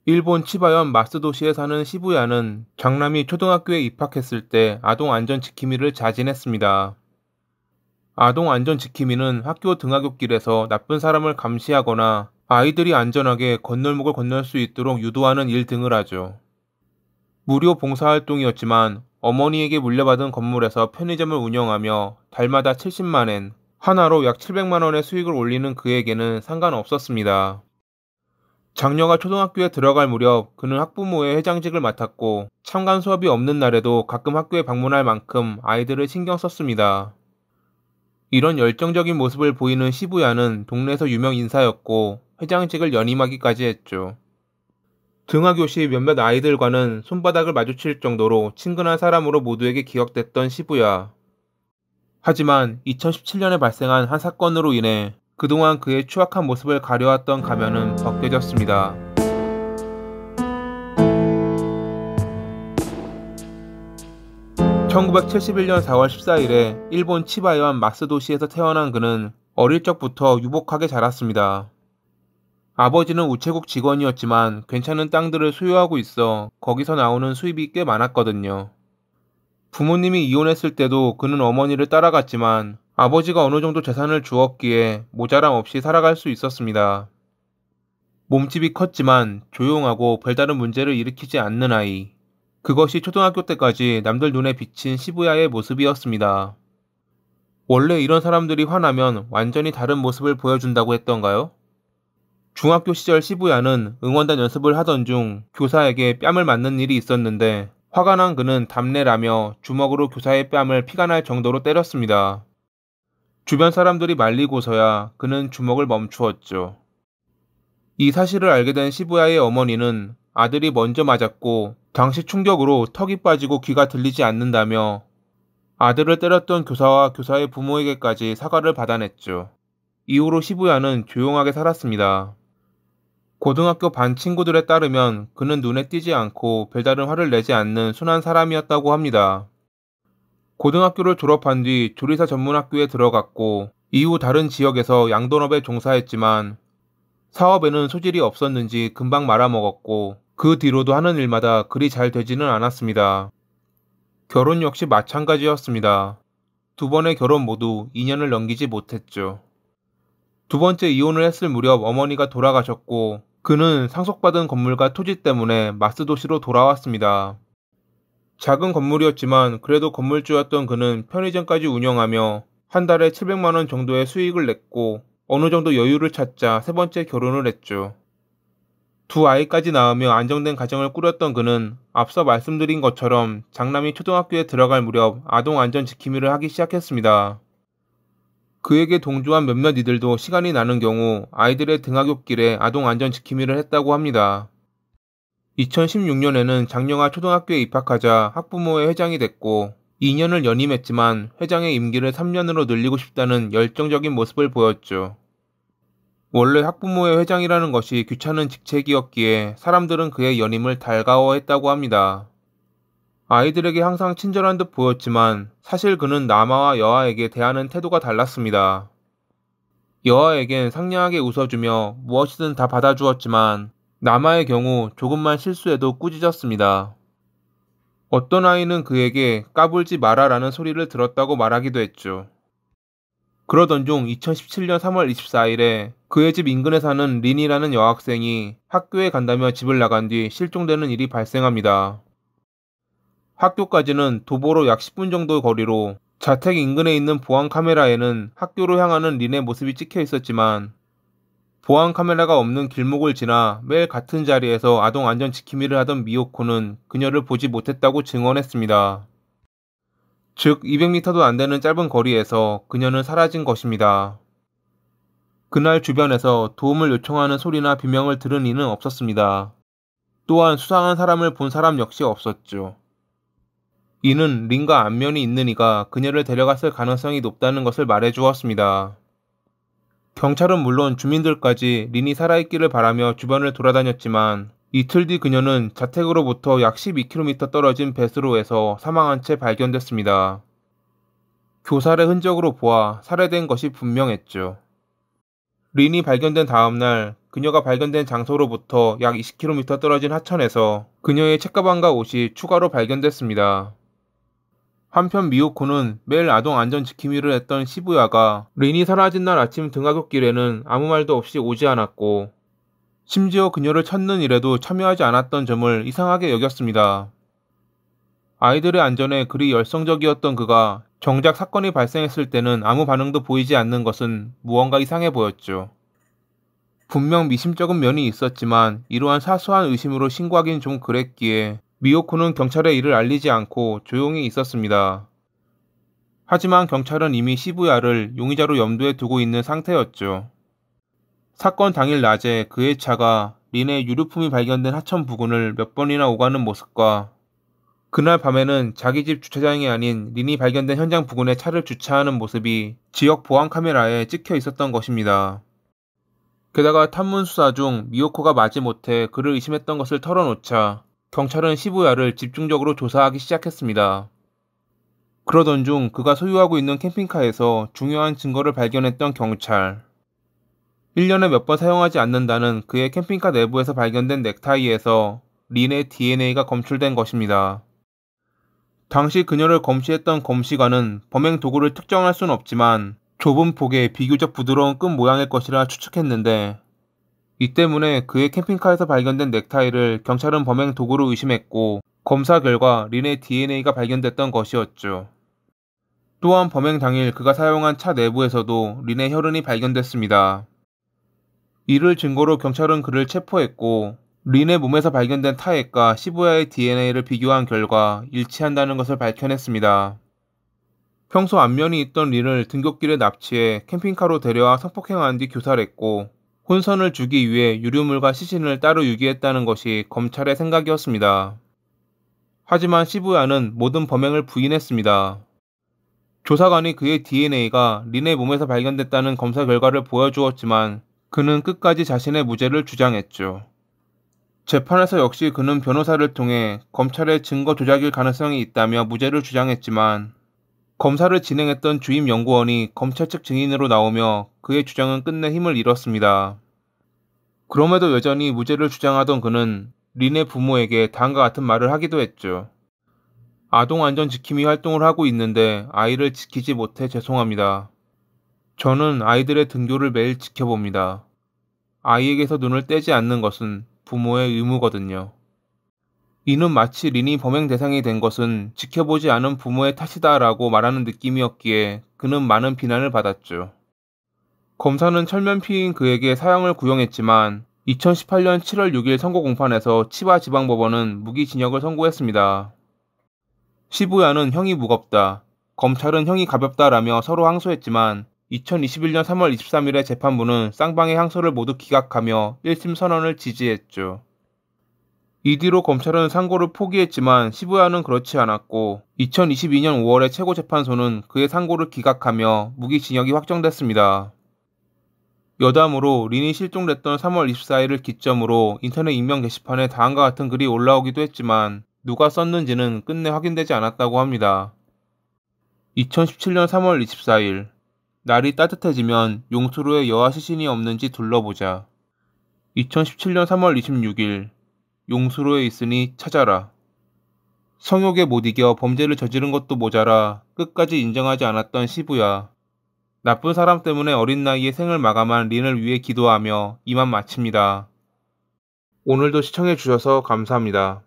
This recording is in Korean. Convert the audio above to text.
일본 치바현 마쓰도시에 사는 시부야는 장남이 초등학교에 입학했을 때 아동 안전 지킴이를 자진했습니다. 아동 안전 지킴이는 학교 등하굣길에서 나쁜 사람을 감시하거나 아이들이 안전하게 건널목을 건널 수 있도록 유도하는 일 등을 하죠. 무료 봉사활동이었지만 어머니에게 물려받은 건물에서 편의점을 운영하며 달마다 70만 엔, 하나로 약 700만 원의 수익을 올리는 그에게는 상관없었습니다. 장녀가 초등학교에 들어갈 무렵 그는 학부모의 회장직을 맡았고 참관 수업이 없는 날에도 가끔 학교에 방문할 만큼 아이들을 신경 썼습니다. 이런 열정적인 모습을 보이는 시부야는 동네에서 유명 인사였고 회장직을 연임하기까지 했죠. 등하교시 몇몇 아이들과는 손바닥을 마주칠 정도로 친근한 사람으로 모두에게 기억됐던 시부야. 하지만 2017년에 발생한 한 사건으로 인해 그동안 그의 추악한 모습을 가려왔던 가면은 벗겨졌습니다. 1971년 4월 14일에 일본 치바현 마쓰도시에서 태어난 그는 어릴 적부터 유복하게 자랐습니다. 아버지는 우체국 직원이었지만 괜찮은 땅들을 소유하고 있어 거기서 나오는 수입이 꽤 많았거든요. 부모님이 이혼했을 때도 그는 어머니를 따라갔지만 아버지가 어느 정도 재산을 주었기에 모자람 없이 살아갈 수 있었습니다. 몸집이 컸지만 조용하고 별다른 문제를 일으키지 않는 아이. 그것이 초등학교 때까지 남들 눈에 비친 시부야의 모습이었습니다. 원래 이런 사람들이 화나면 완전히 다른 모습을 보여준다고 했던가요? 중학교 시절 시부야는 응원단 연습을 하던 중 교사에게 뺨을 맞는 일이 있었는데 화가 난 그는 답례라며 주먹으로 교사의 뺨을 피가 날 정도로 때렸습니다. 주변 사람들이 말리고서야 그는 주먹을 멈추었죠. 이 사실을 알게 된 시부야의 어머니는 아들이 먼저 맞았고 당시 충격으로 턱이 빠지고 귀가 들리지 않는다며 아들을 때렸던 교사와 교사의 부모에게까지 사과를 받아냈죠. 이후로 시부야는 조용하게 살았습니다. 고등학교 반 친구들에 따르면 그는 눈에 띄지 않고 별다른 화를 내지 않는 순한 사람이었다고 합니다. 고등학교를 졸업한 뒤 조리사 전문학교에 들어갔고 이후 다른 지역에서 양돈업에 종사했지만 사업에는 소질이 없었는지 금방 말아먹었고 그 뒤로도 하는 일마다 그리 잘 되지는 않았습니다. 결혼 역시 마찬가지였습니다. 두 번의 결혼 모두 2년을 넘기지 못했죠. 두 번째 이혼을 했을 무렵 어머니가 돌아가셨고 그는 상속받은 건물과 토지 때문에 마쓰도시로 돌아왔습니다. 작은 건물이었지만 그래도 건물주였던 그는 편의점까지 운영하며 한 달에 700만 원 정도의 수익을 냈고 어느 정도 여유를 찾자 세 번째 결혼을 했죠. 두 아이까지 낳으며 안정된 가정을 꾸렸던 그는 앞서 말씀드린 것처럼 장남이 초등학교에 들어갈 무렵 아동 안전 지킴이를 하기 시작했습니다. 그에게 동조한 몇몇 이들도 시간이 나는 경우 아이들의 등하굣길에 아동 안전 지킴이를 했다고 합니다. 2016년에는 장녀가 초등학교에 입학하자 학부모회 회장이 됐고 2년을 연임했지만 회장의 임기를 3년으로 늘리고 싶다는 열정적인 모습을 보였죠. 원래 학부모회 회장이라는 것이 귀찮은 직책이었기에 사람들은 그의 연임을 달가워했다고 합니다. 아이들에게 항상 친절한 듯 보였지만 사실 그는 남아와 여아에게 대하는 태도가 달랐습니다. 여아에겐 상냥하게 웃어주며 무엇이든 다 받아주었지만 남아의 경우 조금만 실수해도 꾸짖었습니다. 어떤 아이는 그에게 까불지 마라라는 소리를 들었다고 말하기도 했죠. 그러던 중 2017년 3월 24일에 그의 집 인근에 사는 린이라는 여학생이 학교에 간다며 집을 나간 뒤 실종되는 일이 발생합니다. 학교까지는 도보로 약 10분 정도 거리로 자택 인근에 있는 보안 카메라에는 학교로 향하는 린의 모습이 찍혀 있었지만 보안 카메라가 없는 길목을 지나 매일 같은 자리에서 아동 안전 지킴이를 하던 미호코는 그녀를 보지 못했다고 증언했습니다. 즉 200m도 안 되는 짧은 거리에서 그녀는 사라진 것입니다. 그날 주변에서 도움을 요청하는 소리나 비명을 들은 이는 없었습니다. 또한 수상한 사람을 본 사람 역시 없었죠. 이는 린과 안면이 있는 이가 그녀를 데려갔을 가능성이 높다는 것을 말해주었습니다. 경찰은 물론 주민들까지 린이 살아있기를 바라며 주변을 돌아다녔지만 이틀 뒤 그녀는 자택으로부터 약 12km 떨어진 배수로에서 사망한 채 발견됐습니다. 교살의 흔적으로 보아 살해된 것이 분명했죠. 린이 발견된 다음 날 그녀가 발견된 장소로부터 약 20km 떨어진 하천에서 그녀의 책가방과 옷이 추가로 발견됐습니다. 한편 미호코는 매일 아동 안전 지킴이를 했던 시부야가 린이 사라진 날 아침 등하굣길에는 아무 말도 없이 오지 않았고 심지어 그녀를 찾는 일에도 참여하지 않았던 점을 이상하게 여겼습니다. 아이들의 안전에 그리 열성적이었던 그가 정작 사건이 발생했을 때는 아무 반응도 보이지 않는 것은 무언가 이상해 보였죠. 분명 미심쩍은 면이 있었지만 이러한 사소한 의심으로 신고하긴 좀 그랬기에 미호코는 경찰에 이를 알리지 않고 조용히 있었습니다. 하지만 경찰은 이미 시부야를 용의자로 염두에 두고 있는 상태였죠. 사건 당일 낮에 그의 차가 린의 유류품이 발견된 하천 부근을 몇 번이나 오가는 모습과 그날 밤에는 자기 집 주차장이 아닌 린이 발견된 현장 부근에 차를 주차하는 모습이 지역 보안 카메라에 찍혀 있었던 것입니다. 게다가 탐문 수사 중 미호코가 마지못해 그를 의심했던 것을 털어놓자 경찰은 시부야를 집중적으로 조사하기 시작했습니다. 그러던 중 그가 소유하고 있는 캠핑카에서 중요한 증거를 발견했던 경찰. 1년에 몇 번 사용하지 않는다는 그의 캠핑카 내부에서 발견된 넥타이에서 린의 DNA가 검출된 것입니다. 당시 그녀를 검시했던 검시관은 범행 도구를 특정할 수는 없지만 좁은 폭의 비교적 부드러운 끈 모양일 것이라 추측했는데 이 때문에 그의 캠핑카에서 발견된 넥타이를 경찰은 범행 도구로 의심했고 검사 결과 린의 DNA가 발견됐던 것이었죠. 또한 범행 당일 그가 사용한 차 내부에서도 린의 혈흔이 발견됐습니다. 이를 증거로 경찰은 그를 체포했고 린의 몸에서 발견된 타액과 시부야의 DNA를 비교한 결과 일치한다는 것을 밝혀냈습니다. 평소 안면이 있던 린을 등굣길에 납치해 캠핑카로 데려와 성폭행한 뒤 교살했고 혼선을 주기 위해 유류물과 시신을 따로 유기했다는 것이 검찰의 생각이었습니다. 하지만 시부야는 모든 범행을 부인했습니다. 조사관이 그의 DNA가 린의 몸에서 발견됐다는 검사 결과를 보여주었지만 그는 끝까지 자신의 무죄를 주장했죠. 재판에서 역시 그는 변호사를 통해 검찰의 증거 조작일 가능성이 있다며 무죄를 주장했지만 검사를 진행했던 주임 연구원이 검찰 측 증인으로 나오며 그의 주장은 끝내 힘을 잃었습니다. 그럼에도 여전히 무죄를 주장하던 그는 린의 부모에게 다음과 같은 말을 하기도 했죠. 아동 안전 지킴이 활동을 하고 있는데 아이를 지키지 못해 죄송합니다. 저는 아이들의 등교를 매일 지켜봅니다. 아이에게서 눈을 떼지 않는 것은 부모의 의무거든요. 이는 마치 린이 범행 대상이 된 것은 지켜보지 않은 부모의 탓이다라고 말하는 느낌이었기에 그는 많은 비난을 받았죠. 검사는 철면 피의인 그에게 사형을 구형했지만 2018년 7월 6일 선고 공판에서 치바 지방법원은 무기징역을 선고했습니다. 시부야는 형이 무겁다, 검찰은 형이 가볍다라며 서로 항소했지만 2021년 3월 23일에 재판부는 쌍방의 항소를 모두 기각하며 1심 선언을 지지했죠. 이 뒤로 검찰은 상고를 포기했지만 시부야는 그렇지 않았고 2022년 5월에 최고재판소는 그의 상고를 기각하며 무기징역이 확정됐습니다. 여담으로 린이 실종됐던 3월 24일을 기점으로 인터넷 익명 게시판에 다음과 같은 글이 올라오기도 했지만 누가 썼는지는 끝내 확인되지 않았다고 합니다. 2017년 3월 24일 날이 따뜻해지면 용수로에 여아 시신이 없는지 둘러보자. 2017년 3월 26일 용수로에 있으니 찾아라. 성욕에 못 이겨 범죄를 저지른 것도 모자라 끝까지 인정하지 않았던 시부야. 나쁜 사람 때문에 어린 나이에 생을 마감한 린을 위해 기도하며 이만 마칩니다. 오늘도 시청해주셔서 감사합니다.